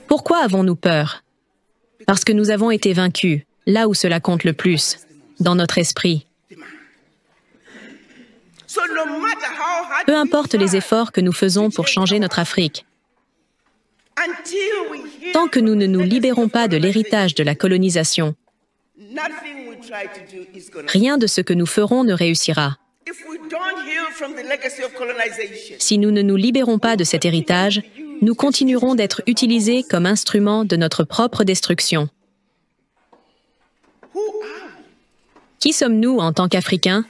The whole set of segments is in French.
Pourquoi avons-nous peur? Parce que nous avons été vaincus, là où cela compte le plus, dans notre esprit. Peu importe les efforts que nous faisons pour changer notre Afrique, tant que nous ne nous libérons pas de l'héritage de la colonisation, rien de ce que nous ferons ne réussira. Si nous ne nous libérons pas de cet héritage, nous continuerons d'être utilisés comme instruments de notre propre destruction. Qui sommes-nous en tant qu'Africains?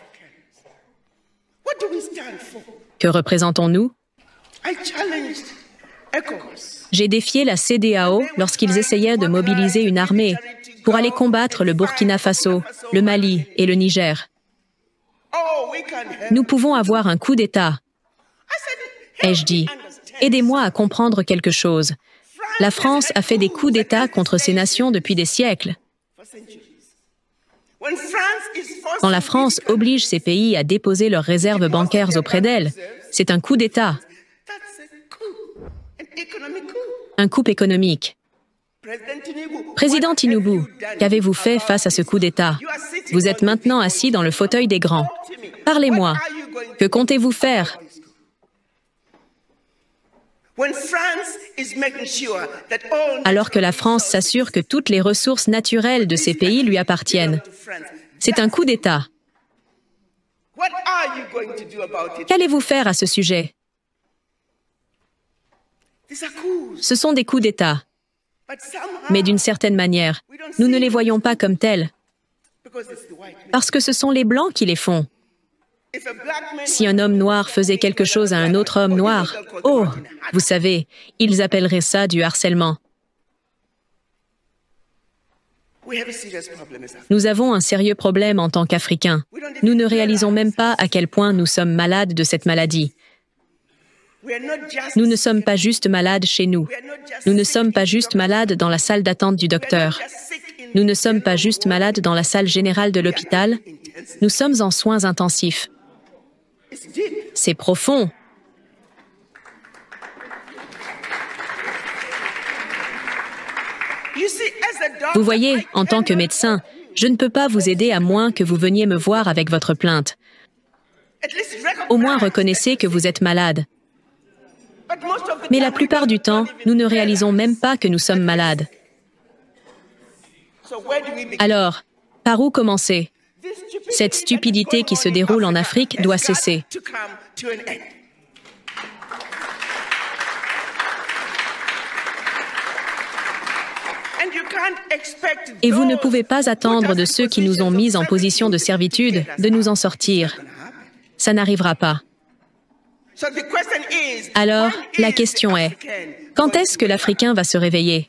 Que représentons-nous? J'ai défié la CEDEAO lorsqu'ils essayaient de mobiliser une armée pour aller combattre le Burkina Faso, le Mali et le Niger. Nous pouvons avoir un coup d'État. Ai-je dit, aidez-moi à comprendre quelque chose. La France a fait des coups d'État contre ces nations depuis des siècles. Quand la France oblige ces pays à déposer leurs réserves bancaires auprès d'elle, c'est un coup d'État. Un coup économique. Président Tinubu, qu'avez-vous fait face à ce coup d'État? Vous êtes maintenant assis dans le fauteuil des grands. Parlez-moi. Que comptez-vous faire? Alors que la France s'assure que toutes les ressources naturelles de ces pays lui appartiennent. C'est un coup d'État. Qu'allez-vous faire à ce sujet? Ce sont des coups d'État. Mais d'une certaine manière, nous ne les voyons pas comme tels. Parce que ce sont les Blancs qui les font. Si un homme noir faisait quelque chose à un autre homme noir, oh, vous savez, ils appelleraient ça du harcèlement. Nous avons un sérieux problème en tant qu'Africains. Nous ne réalisons même pas à quel point nous sommes malades de cette maladie. Nous ne sommes pas juste malades chez nous. Nous ne sommes pas juste malades dans la salle d'attente du docteur. Nous ne sommes pas juste malades dans la salle générale de l'hôpital. Nous sommes en soins intensifs. C'est profond. Vous voyez, en tant que médecin, je ne peux pas vous aider à moins que vous veniez me voir avec votre plainte. Au moins reconnaissez que vous êtes malade. Mais la plupart du temps, nous ne réalisons même pas que nous sommes malades. Alors, par où commencer? Cette stupidité qui se déroule en Afrique doit cesser. Et vous ne pouvez pas attendre de ceux qui nous ont mis en position de servitude de nous en sortir. Ça n'arrivera pas. Alors, la question est, quand est-ce que l'Africain va se réveiller?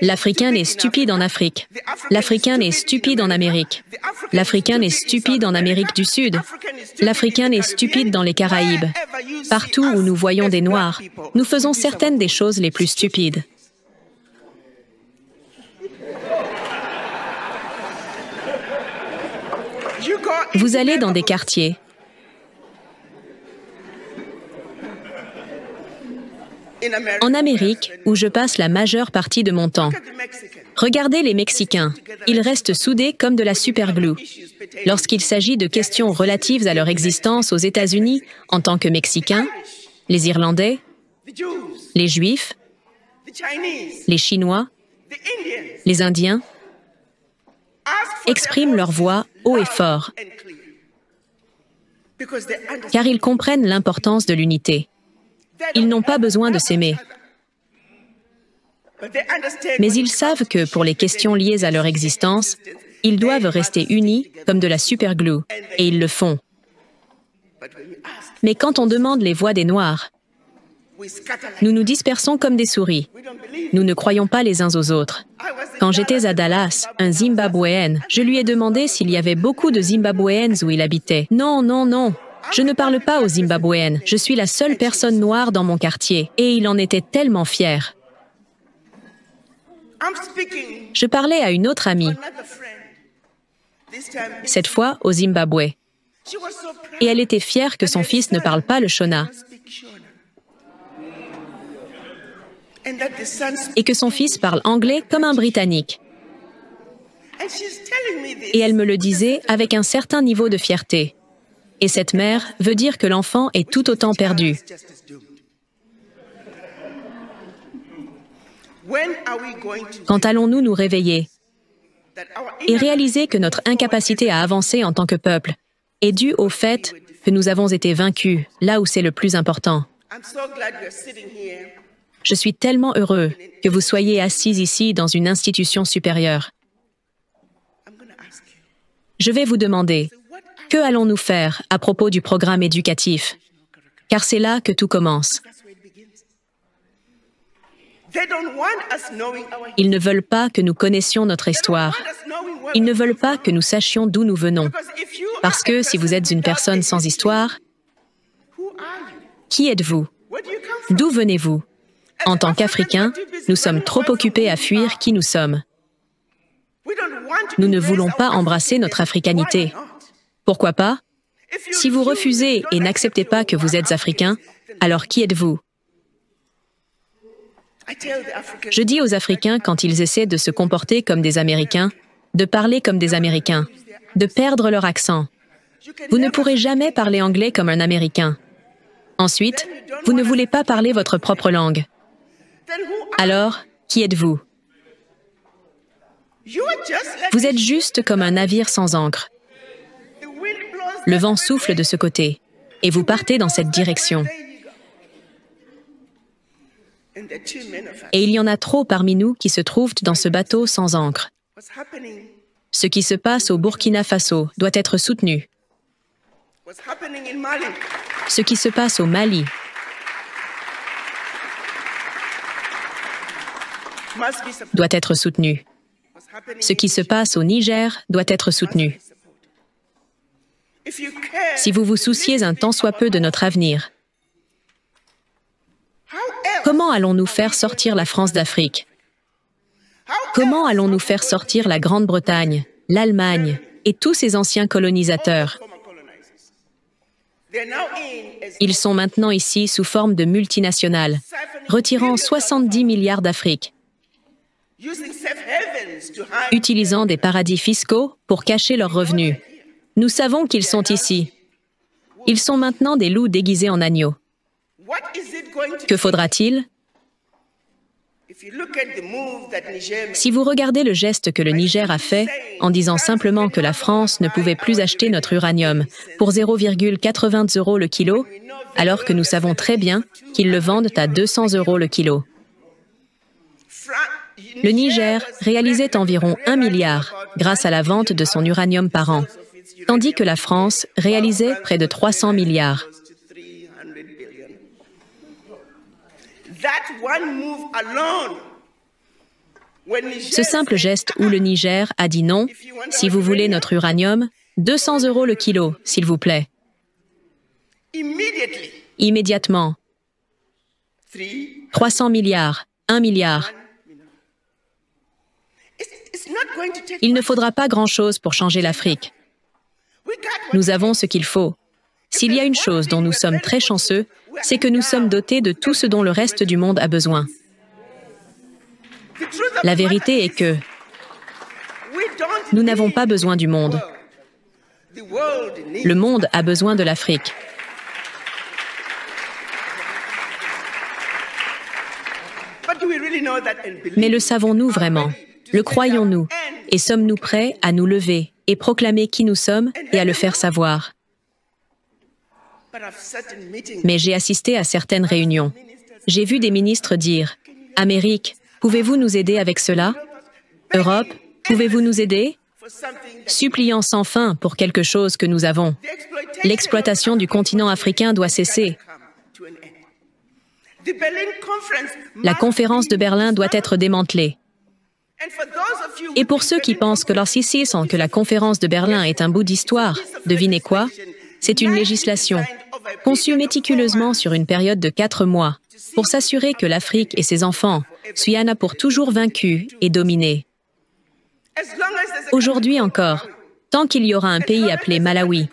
L'Africain est stupide en Afrique. L'Africain est stupide en Amérique. L'Africain est stupide en Amérique du Sud. L'Africain est stupide dans les Caraïbes. Partout où nous voyons des Noirs, nous faisons certaines des choses les plus stupides. Vous allez dans des quartiers. En Amérique, où je passe la majeure partie de mon temps. Regardez les Mexicains. Ils restent soudés comme de la superglue. Lorsqu'il s'agit de questions relatives à leur existence aux États-Unis en tant que Mexicains, les Irlandais, les Juifs, les Chinois, les Indiens, expriment leur voix haut et fort, car ils comprennent l'importance de l'unité. Ils n'ont pas besoin de s'aimer. Mais ils savent que, pour les questions liées à leur existence, ils doivent rester unis comme de la superglue, et ils le font. Mais quand on demande les voix des Noirs, nous nous dispersons comme des souris. Nous ne croyons pas les uns aux autres. Quand j'étais à Dallas, un Zimbabwéen, je lui ai demandé s'il y avait beaucoup de Zimbabwéennes où il habitait. Non, non, non. Je ne parle pas aux Zimbabwéennes. Je suis la seule personne noire dans mon quartier. Et il en était tellement fier. Je parlais à une autre amie, cette fois au Zimbabwe. Et elle était fière que son fils ne parle pas le Shona. et que son fils parle anglais comme un Britannique. Et elle me le disait avec un certain niveau de fierté. Et cette mère veut dire que l'enfant est tout autant perdu. Quand allons-nous nous réveiller et réaliser que notre incapacité à avancer en tant que peuple est due au fait que nous avons été vaincus là où c'est le plus important? Je suis tellement heureux que vous soyez assis ici dans une institution supérieure. Je vais vous demander, que allons-nous faire à propos du programme éducatif? Car c'est là que tout commence. Ils ne veulent pas que nous connaissions notre histoire. Ils ne veulent pas que nous sachions d'où nous venons. Parce que si vous êtes une personne sans histoire, qui êtes-vous? D'où venez-vous? En tant qu'Africains, nous sommes trop occupés à fuir qui nous sommes. Nous ne voulons pas embrasser notre africanité. Pourquoi pas? Si vous refusez et n'acceptez pas que vous êtes Africain, alors qui êtes-vous? Je dis aux Africains quand ils essaient de se comporter comme des Américains, de parler comme des Américains, de perdre leur accent. Vous ne pourrez jamais parler anglais comme un Américain. Ensuite, vous ne voulez pas parler votre propre langue. Alors, qui êtes-vous? Vous êtes juste comme un navire sans ancre. Le vent souffle de ce côté, et vous partez dans cette direction. Et il y en a trop parmi nous qui se trouvent dans ce bateau sans ancre. Ce qui se passe au Burkina Faso doit être soutenu. Ce qui se passe au Mali doit être soutenu. Ce qui se passe au Niger doit être soutenu. Si vous vous souciez un tant soit peu de notre avenir, comment allons-nous faire sortir la France d'Afrique? Comment allons-nous faire sortir la Grande-Bretagne, l'Allemagne et tous ces anciens colonisateurs? Ils sont maintenant ici sous forme de multinationales, retirant 70 milliards d'Afrique, utilisant des paradis fiscaux pour cacher leurs revenus. Nous savons qu'ils sont ici. Ils sont maintenant des loups déguisés en agneaux. Que faudra-t-il? Si vous regardez le geste que le Niger a fait en disant simplement que la France ne pouvait plus acheter notre uranium pour 0,80 € le kilo, alors que nous savons très bien qu'ils le vendent à 200 € le kilo. Le Niger réalisait environ 1 milliard grâce à la vente de son uranium par an, tandis que la France réalisait près de 300 milliards. Ce simple geste où le Niger a dit non, si vous voulez notre uranium, 200 € le kilo, s'il vous plaît. Immédiatement. 300 milliards, 1 milliard. Il ne faudra pas grand-chose pour changer l'Afrique. Nous avons ce qu'il faut. S'il y a une chose dont nous sommes très chanceux, c'est que nous sommes dotés de tout ce dont le reste du monde a besoin. La vérité est que nous n'avons pas besoin du monde. Le monde a besoin de l'Afrique. Mais le savons-nous vraiment? Le croyons-nous? Et sommes-nous prêts à nous lever et proclamer qui nous sommes et à le faire savoir? Mais j'ai assisté à certaines réunions. J'ai vu des ministres dire « Amérique, pouvez-vous nous aider avec cela? Europe, pouvez-vous nous aider? » Suppliant sans fin pour quelque chose que nous avons. L'exploitation du continent africain doit cesser. La conférence de Berlin doit être démantelée. Et pour ceux qui pensent que lorsqu'ils sentent que la conférence de Berlin est un bout d'histoire, devinez quoi? C'est une législation, conçue méticuleusement sur une période de 4 mois, pour s'assurer que l'Afrique et ses enfants soient pour toujours vaincus et dominés. Aujourd'hui encore, tant qu'il y aura un pays appelé Malawi,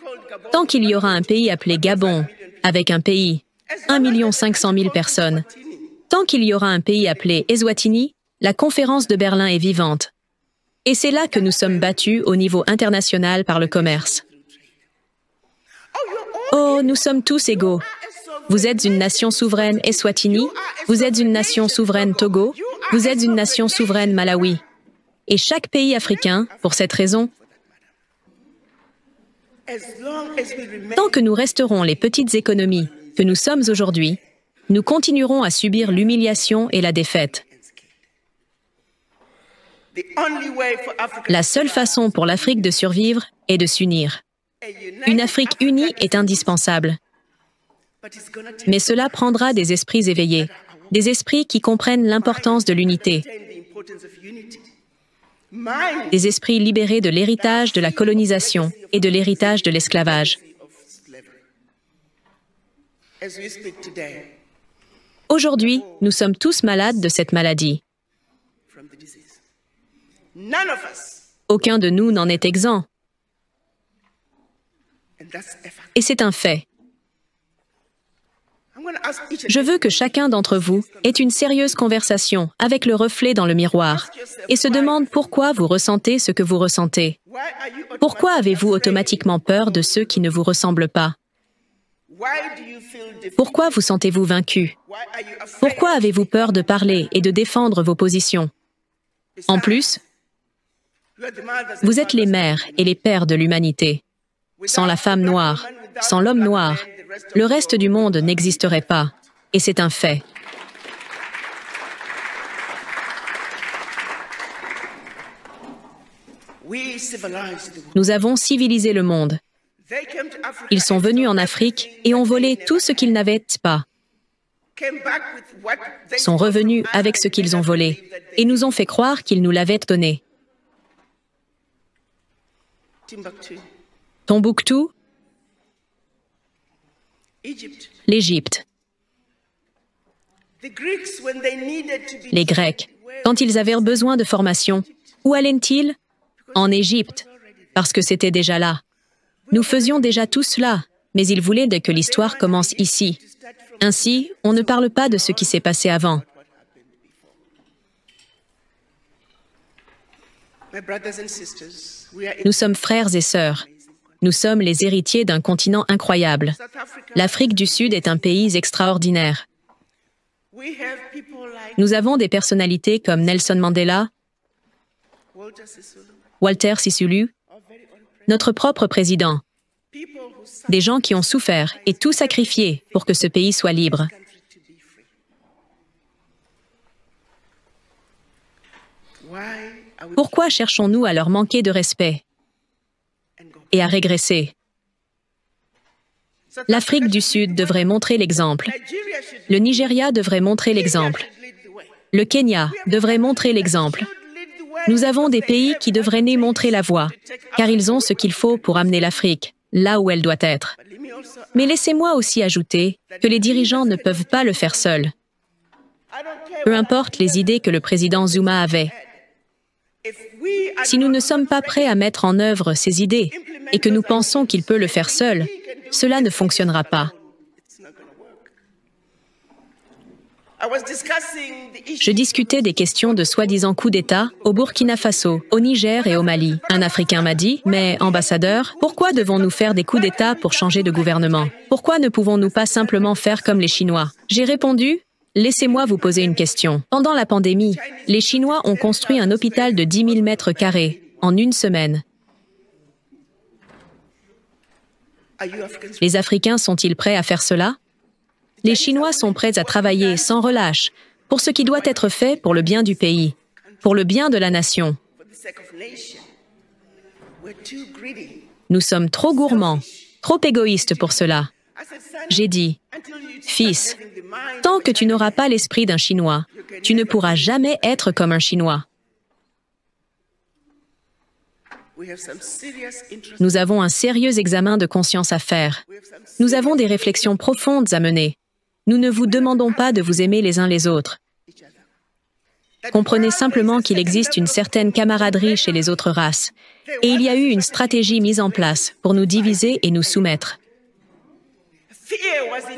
tant qu'il y aura un pays appelé Gabon, avec un pays, 1 500 000 personnes, Tant qu'il y aura un pays appelé Eswatini, la conférence de Berlin est vivante. Et c'est là que nous sommes battus au niveau international par le commerce. Oh, nous sommes tous égaux. Vous êtes une nation souveraine Eswatini, vous êtes une nation souveraine Togo, vous êtes une nation souveraine Malawi. Et chaque pays africain, pour cette raison, tant que nous resterons les petites économies que nous sommes aujourd'hui, nous continuerons à subir l'humiliation et la défaite. La seule façon pour l'Afrique de survivre est de s'unir. Une Afrique unie est indispensable. Mais cela prendra des esprits éveillés, des esprits qui comprennent l'importance de l'unité, des esprits libérés de l'héritage de la colonisation et de l'héritage de l'esclavage. Aujourd'hui, nous sommes tous malades de cette maladie. Aucun de nous n'en est exempt. Et c'est un fait. Je veux que chacun d'entre vous ait une sérieuse conversation avec le reflet dans le miroir et se demande pourquoi vous ressentez ce que vous ressentez. Pourquoi avez-vous automatiquement peur de ceux qui ne vous ressemblent pas? Pourquoi vous sentez-vous vaincu? Pourquoi avez-vous peur de parler et de défendre vos positions? En plus, vous êtes les mères et les pères de l'humanité. Sans la femme noire, sans l'homme noir, le reste du monde n'existerait pas. Et c'est un fait. Nous avons civilisé le monde. Ils sont venus en Afrique et ont volé tout ce qu'ils n'avaient pas. Sont revenus avec ce qu'ils ont volé et nous ont fait croire qu'ils nous l'avaient donné. Tombouctou, l'Égypte. Les Grecs, quand ils avaient besoin de formation, où allaient-ils? En Égypte, parce que c'était déjà là. Nous faisions déjà tout cela, mais ils voulaient que l'histoire commence ici. Ainsi, on ne parle pas de ce qui s'est passé avant. Nous sommes frères et sœurs. Nous sommes les héritiers d'un continent incroyable. L'Afrique du Sud est un pays extraordinaire. Nous avons des personnalités comme Nelson Mandela, Walter Sisulu, notre propre président, des gens qui ont souffert et tout sacrifié pour que ce pays soit libre. Pourquoi cherchons-nous à leur manquer de respect et à régresser? L'Afrique du Sud devrait montrer l'exemple. Le Nigeria devrait montrer l'exemple. Le Kenya devrait montrer l'exemple. Nous avons des pays qui devraient nous montrer la voie, car ils ont ce qu'il faut pour amener l'Afrique là où elle doit être. Mais laissez-moi aussi ajouter que les dirigeants ne peuvent pas le faire seuls. Peu importe les idées que le président Zuma avait. Si nous ne sommes pas prêts à mettre en œuvre ces idées et que nous pensons qu'il peut le faire seul, cela ne fonctionnera pas. Je discutais des questions de soi-disant coup d'État au Burkina Faso, au Niger et au Mali. Un Africain m'a dit, « Mais, ambassadeur, pourquoi devons-nous faire des coups d'État pour changer de gouvernement? Pourquoi ne pouvons-nous pas simplement faire comme les Chinois ?» J'ai répondu, « Laissez-moi vous poser une question. Pendant la pandémie, les Chinois ont construit un hôpital de 10 000 mètres carrés en une semaine. Les Africains sont-ils prêts à faire cela? Les Chinois sont prêts à travailler sans relâche pour ce qui doit être fait pour le bien du pays, pour le bien de la nation. Nous sommes trop gourmands, trop égoïstes pour cela. J'ai dit, « Fils, tant que tu n'auras pas l'esprit d'un Chinois, tu ne pourras jamais être comme un Chinois. » Nous avons un sérieux examen de conscience à faire. Nous avons des réflexions profondes à mener. Nous ne vous demandons pas de vous aimer les uns les autres. Comprenez simplement qu'il existe une certaine camaraderie chez les autres races, et il y a eu une stratégie mise en place pour nous diviser et nous soumettre.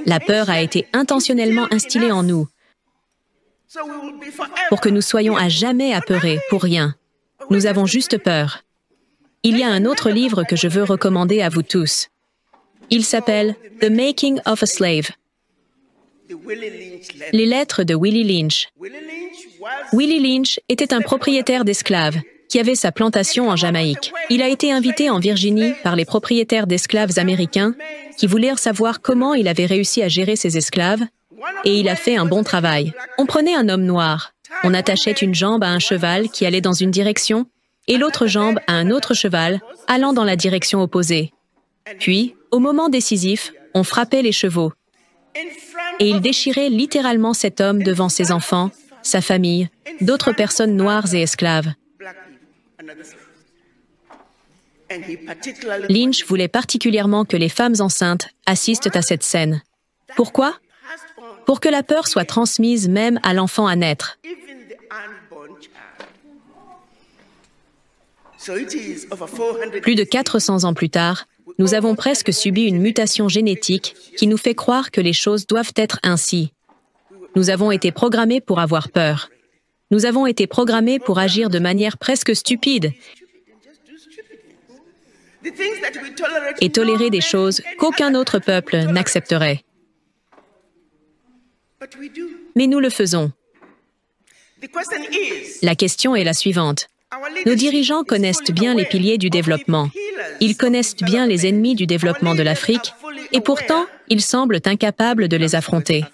La peur a été intentionnellement instillée en nous, pour que nous soyons à jamais apeurés pour rien. Nous avons juste peur. Il y a un autre livre que je veux recommander à vous tous. Il s'appelle « The Making of a Slave ». Les lettres de Willie Lynch. Willie Lynch était un propriétaire d'esclaves qui avait sa plantation en Jamaïque. Il a été invité en Virginie par les propriétaires d'esclaves américains qui voulurent savoir comment il avait réussi à gérer ses esclaves, et il a fait un bon travail. On prenait un homme noir, on attachait une jambe à un cheval qui allait dans une direction et l'autre jambe à un autre cheval allant dans la direction opposée. Puis, au moment décisif, on frappait les chevaux. Et il déchirait littéralement cet homme devant ses enfants, sa famille, d'autres personnes noires et esclaves. Lynch voulait particulièrement que les femmes enceintes assistent à cette scène. Pourquoi? Pour que la peur soit transmise même à l'enfant à naître. Plus de 400 ans plus tard, nous avons presque subi une mutation génétique qui nous fait croire que les choses doivent être ainsi. Nous avons été programmés pour avoir peur. Nous avons été programmés pour agir de manière presque stupide et tolérer des choses qu'aucun autre peuple n'accepterait. Mais nous le faisons. La question est la suivante. Nos dirigeants connaissent bien les piliers du développement. Ils connaissent bien les ennemis du développement de l'Afrique et pourtant, ils semblent incapables de les affronter.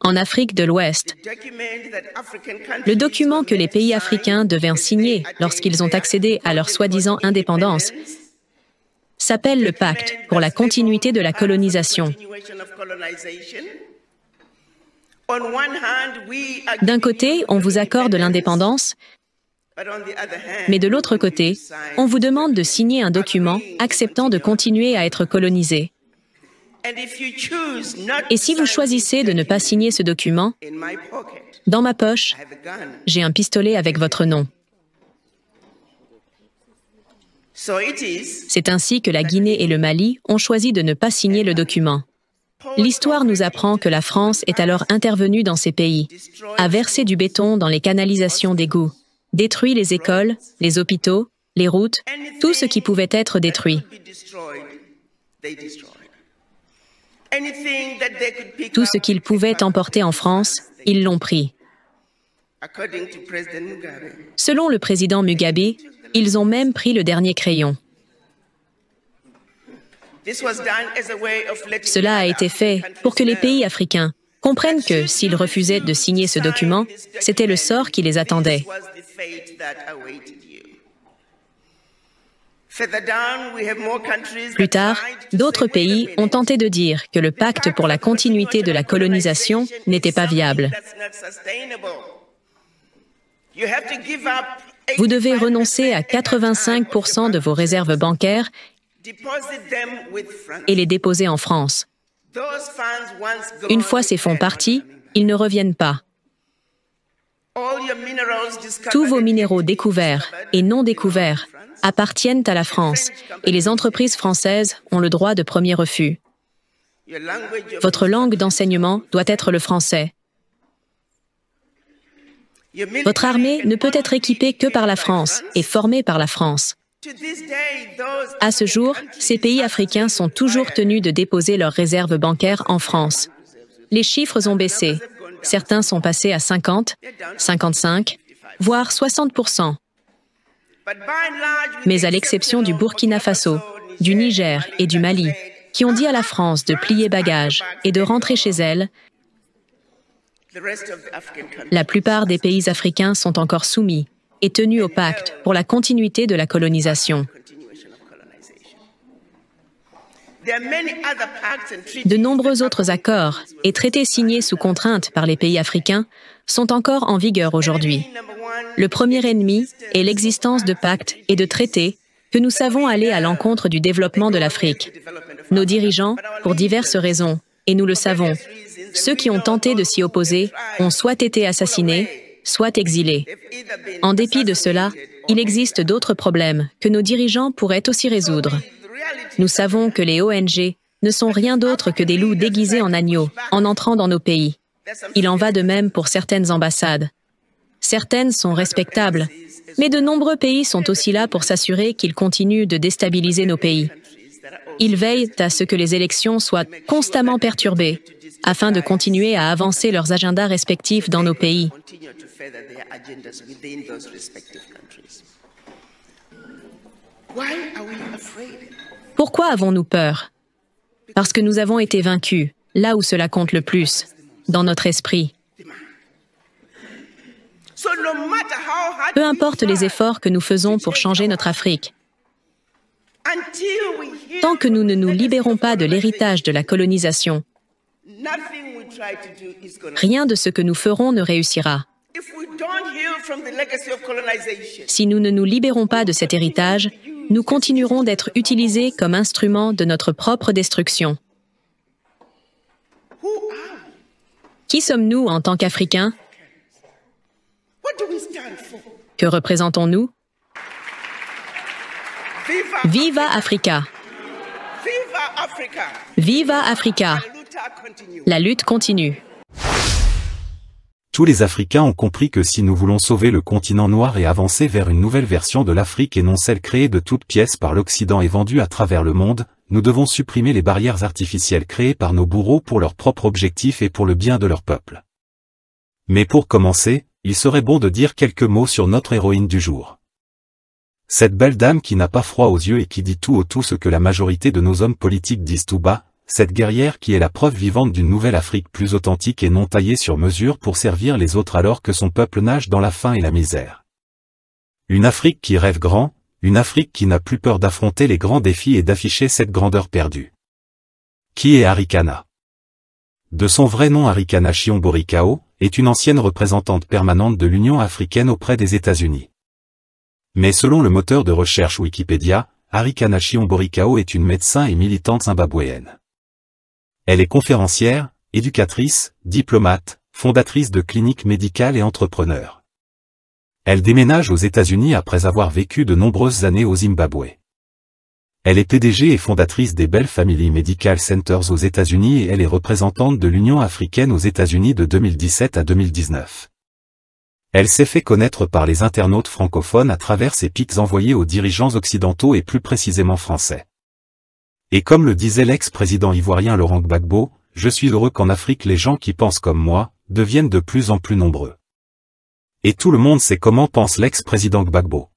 En Afrique de l'Ouest, le document que les pays africains devaient signer lorsqu'ils ont accédé à leur soi-disant indépendance s'appelle le Pacte pour la continuité de la colonisation. D'un côté, on vous accorde l'indépendance, mais de l'autre côté, on vous demande de signer un document acceptant de continuer à être colonisé. Et si vous choisissez de ne pas signer ce document, dans ma poche, j'ai un pistolet avec votre nom. C'est ainsi que la Guinée et le Mali ont choisi de ne pas signer le document. L'histoire nous apprend que la France est alors intervenue dans ces pays, a versé du béton dans les canalisations d'égouts, détruit les écoles, les hôpitaux, les routes, tout ce qui pouvait être détruit. Tout ce qu'ils pouvaient emporter en France, ils l'ont pris. Selon le président Mugabe, ils ont même pris le dernier crayon. Cela a été fait pour que les pays africains comprennent que s'ils refusaient de signer ce document, c'était le sort qui les attendait. Plus tard, d'autres pays ont tenté de dire que le pacte pour la continuité de la colonisation n'était pas viable. Vous devez renoncer à 85% de vos réserves bancaires et les déposer en France. Une fois ces fonds partis, ils ne reviennent pas. Tous vos minéraux découverts et non découverts appartiennent à la France et les entreprises françaises ont le droit de premier refus. Votre langue d'enseignement doit être le français. Votre armée ne peut être équipée que par la France et formée par la France. À ce jour, ces pays africains sont toujours tenus de déposer leurs réserves bancaires en France. Les chiffres ont baissé. Certains sont passés à 50, 55, voire 60%. Mais à l'exception du Burkina Faso, du Niger et du Mali, qui ont dit à la France de plier bagages et de rentrer chez elle, la plupart des pays africains sont encore soumis et tenus au pacte pour la continuité de la colonisation. De nombreux autres accords et traités signés sous contrainte par les pays africains sont encore en vigueur aujourd'hui. Le premier ennemi est l'existence de pactes et de traités que nous savons aller à l'encontre du développement de l'Afrique. Nos dirigeants, pour diverses raisons, et nous le savons, ceux qui ont tenté de s'y opposer ont soit été assassinés, soit exilés. En dépit de cela, il existe d'autres problèmes que nos dirigeants pourraient aussi résoudre. Nous savons que les ONG ne sont rien d'autre que des loups déguisés en agneaux en entrant dans nos pays. Il en va de même pour certaines ambassades. Certaines sont respectables, mais de nombreux pays sont aussi là pour s'assurer qu'ils continuent de déstabiliser nos pays. Ils veillent à ce que les élections soient constamment perturbées, afin de continuer à avancer leurs agendas respectifs dans nos pays. Pourquoi avons-nous peur? Parce que nous avons été vaincus, là où cela compte le plus, dans notre esprit. Peu importe les efforts que nous faisons pour changer notre Afrique, tant que nous ne nous libérons pas de l'héritage de la colonisation, rien de ce que nous ferons ne réussira. Si nous ne nous libérons pas de cet héritage, nous continuerons d'être utilisés comme instruments de notre propre destruction. Qui sommes-nous en tant qu'Africains? Que représentons-nous? Viva Africa! Viva Africa! La lutte continue. Tous les Africains ont compris que si nous voulons sauver le continent noir et avancer vers une nouvelle version de l'Afrique et non celle créée de toutes pièces par l'Occident et vendue à travers le monde, nous devons supprimer les barrières artificielles créées par nos bourreaux pour leur propre objectif et pour le bien de leur peuple. Mais pour commencer, il serait bon de dire quelques mots sur notre héroïne du jour. Cette belle dame qui n'a pas froid aux yeux et qui dit tout au tout ce que la majorité de nos hommes politiques disent tout bas, cette guerrière qui est la preuve vivante d'une nouvelle Afrique plus authentique et non taillée sur mesure pour servir les autres alors que son peuple nage dans la faim et la misère. Une Afrique qui rêve grand, une Afrique qui n'a plus peur d'affronter les grands défis et d'afficher cette grandeur perdue. Qui est Arikana? De son vrai nom Arikana Chiombo-Rikao, est une ancienne représentante permanente de l'Union africaine auprès des États-Unis. Mais selon le moteur de recherche Wikipédia, Arikana Chiombo-Rikao est une médecin et militante zimbabwéenne. Elle est conférencière, éducatrice, diplomate, fondatrice de cliniques médicales et entrepreneur. Elle déménage aux États-Unis après avoir vécu de nombreuses années au Zimbabwe. Elle est PDG et fondatrice des Bell Family Medical Centers aux États-Unis et elle est représentante de l'Union africaine aux États-Unis de 2017 à 2019. Elle s'est fait connaître par les internautes francophones à travers ses pics envoyés aux dirigeants occidentaux et plus précisément français. Et comme le disait l'ex-président ivoirien Laurent Gbagbo, je suis heureux qu'en Afrique les gens qui pensent comme moi, deviennent de plus en plus nombreux. Et tout le monde sait comment pense l'ex-président Gbagbo.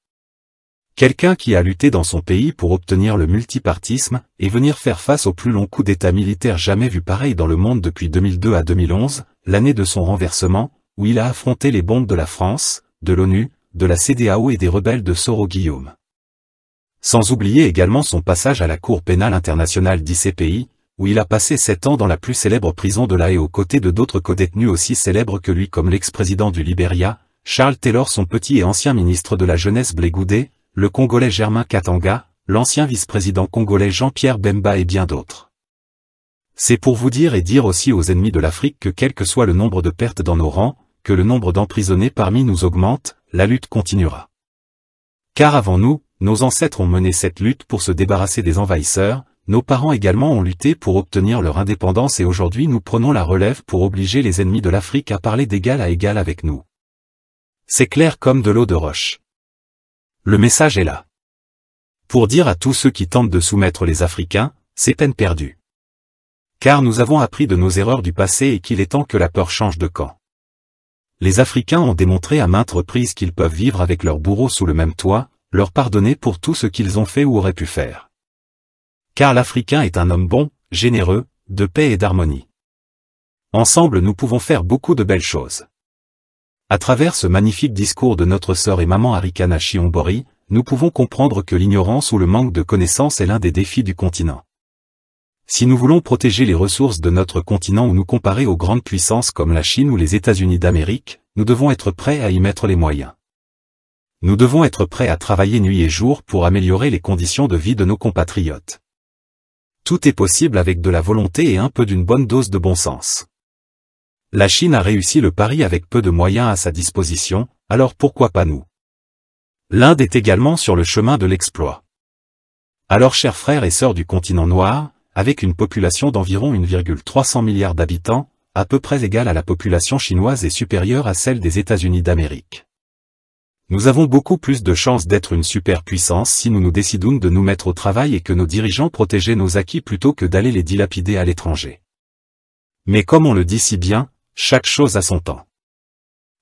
Quelqu'un qui a lutté dans son pays pour obtenir le multipartisme, et venir faire face au plus long coup d'état militaire jamais vu pareil dans le monde depuis 2002 à 2011, l'année de son renversement, où il a affronté les bombes de la France, de l'ONU, de la CEDEAO et des rebelles de Soro-Guillaume. Sans oublier également son passage à la Cour pénale internationale d'ICPI, où il a passé 7 ans dans la plus célèbre prison de La Haye aux côtés de d'autres codétenus aussi célèbres que lui comme l'ex-président du Libéria, Charles Taylor son petit et ancien ministre de la Jeunesse Blé Goudé, le Congolais Germain Katanga, l'ancien vice-président congolais Jean-Pierre Bemba et bien d'autres. C'est pour vous dire et dire aussi aux ennemis de l'Afrique que quel que soit le nombre de pertes dans nos rangs, que le nombre d'emprisonnés parmi nous augmente, la lutte continuera. Car avant nous, nos ancêtres ont mené cette lutte pour se débarrasser des envahisseurs, nos parents également ont lutté pour obtenir leur indépendance et aujourd'hui nous prenons la relève pour obliger les ennemis de l'Afrique à parler d'égal à égal avec nous. C'est clair comme de l'eau de roche. Le message est là. Pour dire à tous ceux qui tentent de soumettre les Africains, c'est peine perdue. Car nous avons appris de nos erreurs du passé et qu'il est temps que la peur change de camp. Les Africains ont démontré à maintes reprises qu'ils peuvent vivre avec leurs bourreaux sous le même toit, leur pardonner pour tout ce qu'ils ont fait ou auraient pu faire. Car l'Africain est un homme bon, généreux, de paix et d'harmonie. Ensemble nous pouvons faire beaucoup de belles choses. À travers ce magnifique discours de notre sœur et maman Arikana Chiombo-Rikao, nous pouvons comprendre que l'ignorance ou le manque de connaissances est l'un des défis du continent. Si nous voulons protéger les ressources de notre continent ou nous comparer aux grandes puissances comme la Chine ou les États-Unis d'Amérique, nous devons être prêts à y mettre les moyens. Nous devons être prêts à travailler nuit et jour pour améliorer les conditions de vie de nos compatriotes. Tout est possible avec de la volonté et un peu d'une bonne dose de bon sens. La Chine a réussi le pari avec peu de moyens à sa disposition, alors pourquoi pas nous? L'Inde est également sur le chemin de l'exploit. Alors chers frères et sœurs du continent noir, avec une population d'environ 1,300 milliard d'habitants, à peu près égale à la population chinoise et supérieure à celle des États-Unis d'Amérique. Nous avons beaucoup plus de chances d'être une superpuissance si nous nous décidons de nous mettre au travail et que nos dirigeants protégeaient nos acquis plutôt que d'aller les dilapider à l'étranger. Mais comme on le dit si bien, chaque chose a son temps.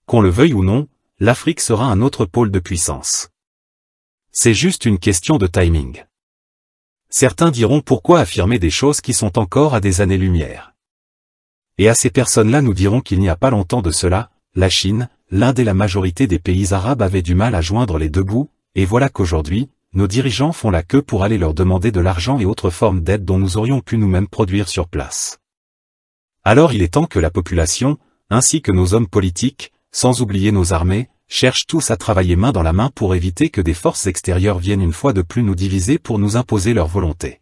Qu'on le veuille ou non, l'Afrique sera un autre pôle de puissance. C'est juste une question de timing. Certains diront pourquoi affirmer des choses qui sont encore à des années-lumière. Et à ces personnes-là nous dirons qu'il n'y a pas longtemps de cela, la Chine, l'Inde et la majorité des pays arabes avaient du mal à joindre les deux bouts, et voilà qu'aujourd'hui, nos dirigeants font la queue pour aller leur demander de l'argent et autres formes d'aide dont nous aurions pu nous-mêmes produire sur place. Alors il est temps que la population, ainsi que nos hommes politiques, sans oublier nos armées, cherchent tous à travailler main dans la main pour éviter que des forces extérieures viennent une fois de plus nous diviser pour nous imposer leur volonté.